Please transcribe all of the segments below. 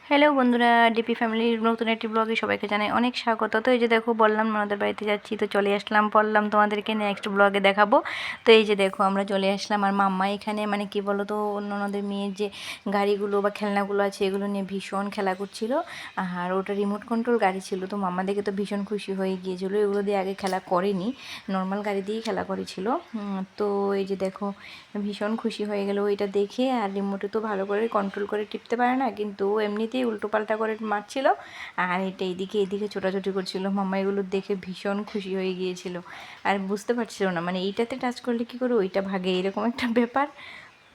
Hello বন্ধুরা, DP ফ্যামিলির নতুন একটি ব্লগে সবাইকে জানাই অনেক স্বাগত। তো এই যে দেখো, বললাম ননদের বাড়িতে যাচ্ছি, তো চলে আসলাম, বললাম তোমাদেরকে নেক্সট ব্লগে দেখাবো। তো এই যে দেখো, আমরা চলে আসলাম। আর মাম্মা এখানে মানে কি বলো তো, ননদের মেয়ের যে গাড়িগুলো বা খেলনাগুলো আছে এগুলো নিয়ে ভীষণ খেলা করছিল। আর ওটা রিমোট কন্ট্রোল গাড়ি ছিল, তো মাম্মা দেখে তো ভীষণ খুশি হয়ে গিয়েছিলো। এগুলো দিয়ে আগে খেলা করেনি, নর্মাল গাড়ি দিয়েই খেলা করেছিল। তো এই যে দেখো, ভীষণ খুশি হয়ে গেল এটা দেখে। আর রিমোটে তো ভালো করে কন্ট্রোল করে টিপতে পারে না, কিন্তু এমনিতেই উল্টোপাল্টা করে মারছিল। আর এটা এইদিকে এইদিকে ছোটাছুটি করছিল। মাম্মা এগুলো দেখে ভীষণ খুশি হয়ে গিয়েছিল। আর বুঝতে পারছিল না মানে এইটাতে টাচ করলে কী করে ওইটা ভাগে, এরকম একটা ব্যাপার।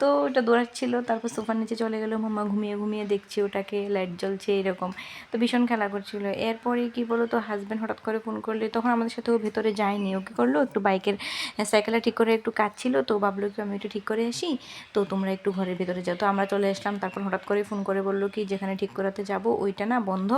তো ওটা দৌড়াচ্ছিল, তারপর সোফার নিচে চলে গেলো। মাম্মা ঘুমিয়ে ঘুমিয়ে দেখছে ওটাকে, লাইট জ্বলছে এরকম। তো ভীষণ খেলা করছিল। এরপরে কি বলো তো, হাজব্যান্ড হঠাৎ করে ফোন করলে, তখন আমাদের সাথে ও ভেতরে যায়নি। ও কী করলো, একটু বাইকের সাইকেলটা ঠিক করে একটু কাজ ছিল, তো ভাবলো কি আমি একটু ঠিক করে আসি, তো তোমরা একটু ঘরের ভেতরে যাও। তো আমরা চলে আসলাম। তারপর হঠাৎ করে ফোন করে বললো কি, যেখানে ঠিক করাতে যাব ওইটা না বন্ধ,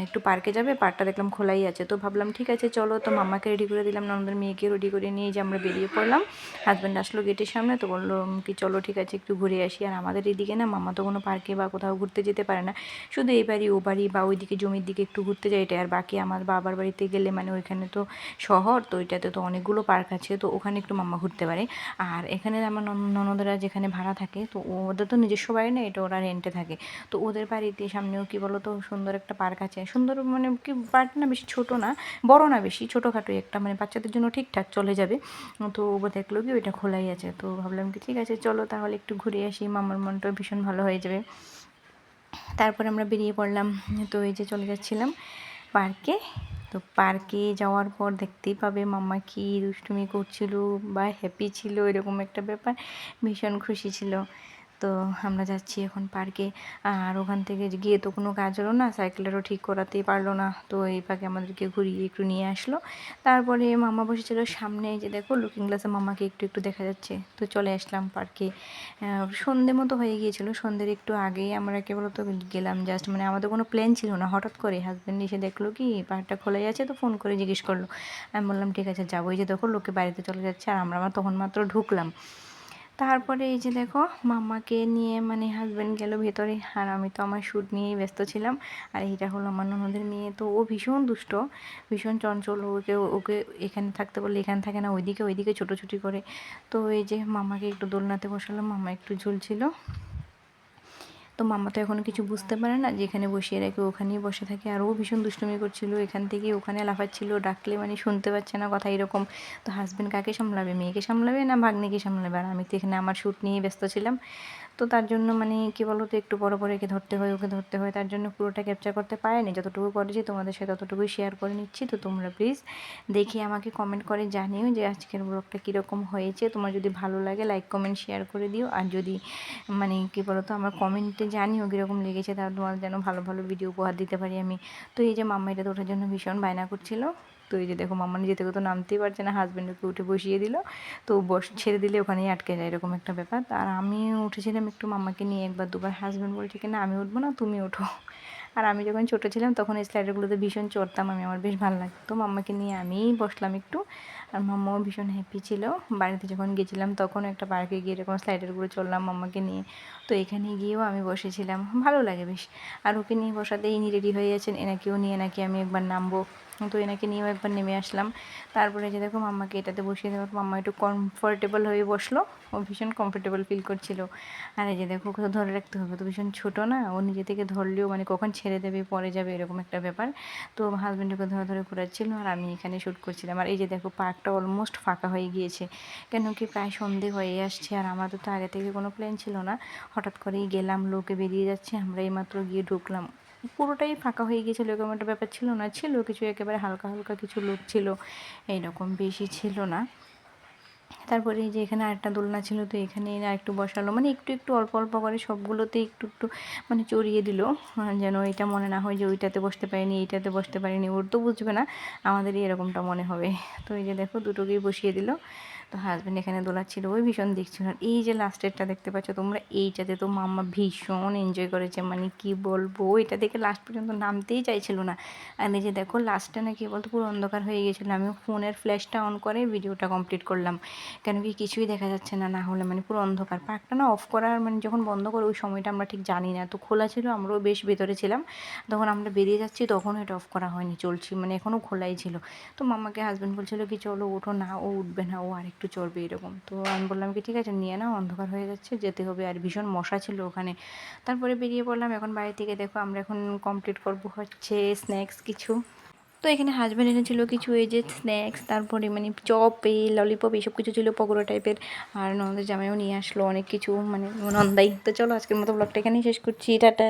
একটু পার্কে যাবে, পার্কটা দেখলাম খোলাই আছে। তো ভাবলাম ঠিক আছে চলো। তো মাম্মাকে রেডি করে দিলাম, ননদের মেয়েকে রেডি করে নিয়ে যে আমরা বেরিয়ে পড়লাম। হাজব্যান্ড আসলো গেটের সামনে, তো বললো কি চলো ঠিক আছে একটু ঘুরে আসি। আর আমাদের এদিকে না মাম্মা তো কোনো পার্কে বা কোথাও ঘুরতে যেতে পারে না, শুধু এই বাড়ি ও বাড়ি বা ওইদিকে জমির দিকে একটু ঘুরতে যায় এটা। আর বাকি আমার বাবার বাড়িতে গেলে মানে ওইখানে তো শহর, তো ওইটাতে তো অনেকগুলো পার্ক আছে, তো ওখানে একটু মাম্মা ঘুরতে পারে। আর এখানে আমার ননদরা যেখানে ভাড়া থাকে, তো ওদের তো নিজস্ব বাড়ি না, এটা ওরা রেন্টে থাকে। তো ওদের বাড়িতে সামনেও কি বলো তো সুন্দর একটা পার্ক আছে। সুন্দর মানে কি, পার্ক না বেশি ছোট না, বড় না বেশি, ছোটোখাটো একটা, মানে বাচ্চাদের জন্য ঠিকঠাক চলে যাবে। তো ও দেখলো কি ওইটা খোলাই আছে, তো ভাবলাম কি ঠিক আছে চলো তাহলে একটু ঘুরে আসি, মামার মনটা ভীষণ ভালো হয়ে যাবে। তারপর আমরা বেরিয়ে পড়লাম। তো এই যে চলে যাচ্ছিলাম পার্কে। তো পার্কে যাওয়ার পর দেখতেই পাবে মাম্মা কি দুষ্টুমি করছিল বা হ্যাপি ছিল, এরকম একটা ব্যাপার, ভীষণ খুশি ছিল। তো আমরা যাচ্ছি এখন পার্কে। আর ওখান থেকে গিয়ে তো কোনো কাজ হলো না, সাইকেলেরও ঠিক করাতেই পারলো না, তো এই পাকে আমাদেরকে ঘুরিয়ে একটু নিয়ে আসলো। তারপরে মাম্মা বসেছিল সামনে, যে দেখো লুকিং গ্লাসে মাম্মাকে একটু একটু দেখা যাচ্ছে। তো চলে আসলাম পার্কে। সন্ধে মতো হয়ে গিয়েছিল, সন্ধ্যের একটু আগেই আমরা কেবল তো গেলাম জাস্ট, মানে আমাদের কোনো প্ল্যান ছিল না। হঠাৎ করে হাজব্যান্ড এসে দেখলো কি পার্কটা খোলাই আছে, তো ফোন করে জিজ্ঞেস করলো। আমি বললাম ঠিক আছে যাবো। এই যে দেখো লোকে বাড়িতে চলে যাচ্ছে, আর আমরা তখন মাত্র ঢুকলাম। তারপরে এই যে দেখো, মাম্মাকে নিয়ে মানে হাজব্যান্ড গেল ভেতরে, আর আমি তো আমার শ্যুট নিয়েই ব্যস্ত ছিলাম। আর এইটা হলো আমার ননদের মেয়ে, তো ও ভীষণ দুষ্ট, ভীষণ চঞ্চল। ওকে ওকে এখানে থাকতে বললে এখানে থাকে না, ওইদিকে ওইদিকে ছোটোছুটি করে। তো এই যে মাম্মাকে একটু দোলনাতে বসালাম, মাম্মা একটু ঝুলছিল। তো মাম্মা তো এখন কিছু বুঝতে পারে না, যেখানে বসিয়ে রাখে ওখানেই বসে থাকে। আর ও ভীষণ দুষ্টুমি করছিল, এখান থেকে ওখানে লাফাচ্ছিল, ডাকলে মানে শুনতে পাচ্ছে না কথা, এরকম। তো হাজব্যান্ড কাকে সামলাবে, মেয়েকে সামলাবে না ভাগ্নিকে সামলাবে? আর আমি তো এখানে আমার শ্যুট নিয়ে ব্যস্ত ছিলাম। তো তার জন্য মানে কী বলো তো, একটু বড় করে একে ধরতে হয়, ওকে ধরতে হয়, তার জন্য পুরোটা ক্যাপচার করতে পারিনি। যতটুকু করেছি তোমাদের সাথে ততটুকুই শেয়ার করে নিচ্ছি। তো তোমরা প্লিজ দেখে আমাকে কমেন্ট করে জানিও যে আজকের ব্লগটা কীরকম হয়েছে। তোমার যদি ভালো লাগে লাইক কমেন্ট শেয়ার করে দিও। আর যদি মানে কী বলো তো, আমার কমেন্টে জানিও কীরকম লেগেছে, তাহলে তোমার যেন ভালো ভালো ভিডিও উপহার দিতে পারি আমি। তো এই যে মাম্মা এটাতে ওঠার জন্য ভীষণ বায়না করছিল। তো এই যে দেখো, মাম্মা নিজে থেকে তো নামতেই পারছে না, হাজব্যান্ডকে উঠে বসিয়ে দিল। তো ছেড়ে দিলে ওখানেই আটকে যায়, এরকম একটা ব্যাপার। আর আমি উঠেছিলাম একটু মাম্মাকে নিয়ে একবার দুবার, হাজব্যান্ড বলছে কি না আমি উঠবো না, তুমি ওঠো। আর আমি যখন ছোটো ছিলাম তখন এই স্লাইডারগুলোতে ভীষণ চড়তাম আমি, আমার বেশ ভালো লাগতো। মাম্মাকে নিয়ে আমিই বসলাম একটু। আর মাম্মাও ভীষণ হ্যাপি ছিল। বাড়িতে যখন গেছিলাম তখন একটা পার্কে গিয়ে এরকম স্লাইডারগুলো চললাম মাম্মাকে নিয়ে। তো এখানে গিয়েও আমি বসেছিলাম, ভালো লাগে বেশ। আর ওকে নিয়ে বসাতেই ইনি রেডি হয়ে গেছেন, এনাকেও নিয়ে নাকি আমি একবার নামবো। তো এনাকে নিয়েও একবার নেমে আসলাম। তারপরে যে দেখো, মাম্মাকে এটাতে বসিয়ে দেওয়ার পর মাম্মা একটু কমফোর্টেবল হয়ে বসলো, ও ভীষণ কমফোর্টেবল ফিল করছিল। আর এই যে দেখো, ওকে তো ধরে রাখতে হবে, তো ভীষণ ছোটো না, ও নিজে থেকে ধরলেও মানে কখন ছেড়ে দেবে পরে যাবে, এরকম একটা ব্যাপার। তো হাজব্যান্ডকে ধরে ধরে ঘোরাচ্ছিল, আর আমি এখানে শ্যুট করছিলাম। আর এই যে দেখো, পার্কটা অলমোস্ট ফাঁকা হয়ে গিয়েছে, কেন কি প্রায় সন্ধে হয়ে আসছে। আর আমাদের তো আগে থেকে কোনো প্ল্যান ছিল না, হঠাৎ করেই গেলাম, লোকে বেরিয়ে যাচ্ছে, আমরা এইমাত্র গিয়ে ঢুকলাম। পুরোটাই ফাঁকা হয়ে গিয়েছিলো, এরকম একটা ব্যাপার ছিল না, ছিল কিছু একেবারে হালকা হালকা কিছু লোক ছিল, এইরকম বেশি ছিল না। তারপরে এই যে এখানে আরেকটা দোলনা ছিল, তো এখানে আর একটু বসালো, মানে একটু একটু অল্প অল্প করে সবগুলোতে একটু একটু মানে চড়িয়ে দিল, যেন এটা মনে না হয় যে ওইটাতে বসতে পারিনি এইটাতে বসতে পারিনি, ওর তো বুঝবে না, আমাদেরই এরকমটা মনে হবে। তো এই যে দেখো, দুটোকেই বসিয়ে দিল। তো হাজব্যান্ড এখানে দোলাচ্ছিল, ওই ভীষণ দেখছিল। আর এই যে লাস্টেরটা দেখতে পাচ্ছ তোমরা, এইটাতে তো মাম্মা ভীষণ এনজয় করেছে, মানে কি বলবো, এটা দেখে লাস্ট পর্যন্ত নামতেই চাইছিল না। আর এই যে দেখো লাস্টে না কি বলতো পুরো অন্ধকার হয়ে গেছিলো, আমি ফোনের ফ্ল্যাশটা অন করে ভিডিওটা কমপ্লিট করলাম, কেন কি কিছুই দেখা যাচ্ছে না, না হলে মানে পুরো অন্ধকার। পার্কটা না অফ করার মানে যখন বন্ধ করে ওই সময়টা আমরা ঠিক জানি না, তো খোলা ছিল, আমরাও বেশ ভেতরে ছিলাম, তখন আমরা বেরিয়ে যাচ্ছি তখন এটা অফ করা হয়নি, চলছি মানে এখনও খোলাই ছিল। তো মাম্মাকে হাজব্যান্ড বলছিল কি চলো ওঠো, না ও উঠবে না, ও আরেকটু চড়বে এরকম। তো আমি বললাম কি ঠিক আছে নিয়ে নাও, অন্ধকার হয়ে যাচ্ছে যেতে হবে, আর ভীষণ মশা ছিল ওখানে। তারপরে বেরিয়ে পড়লাম, এখন বাইরে থেকে দেখো আমরা এখন কমপ্লিট করবো হচ্ছে স্ন্যাক্স কিছু। তো এখানে হাজব্যান্ড এনেছিল কিছু এই যে স্ন্যাক্স, তারপরে মানে চপ, এই ললিপপ এইসব কিছু ছিল পকোড়া টাইপের। আর ননদের জামাইও নিয়ে আসলো অনেক কিছু, মানে নন্দাই। তো চলো আজকের মতো ব্লগটা এখানেই শেষ করছি, টাটা।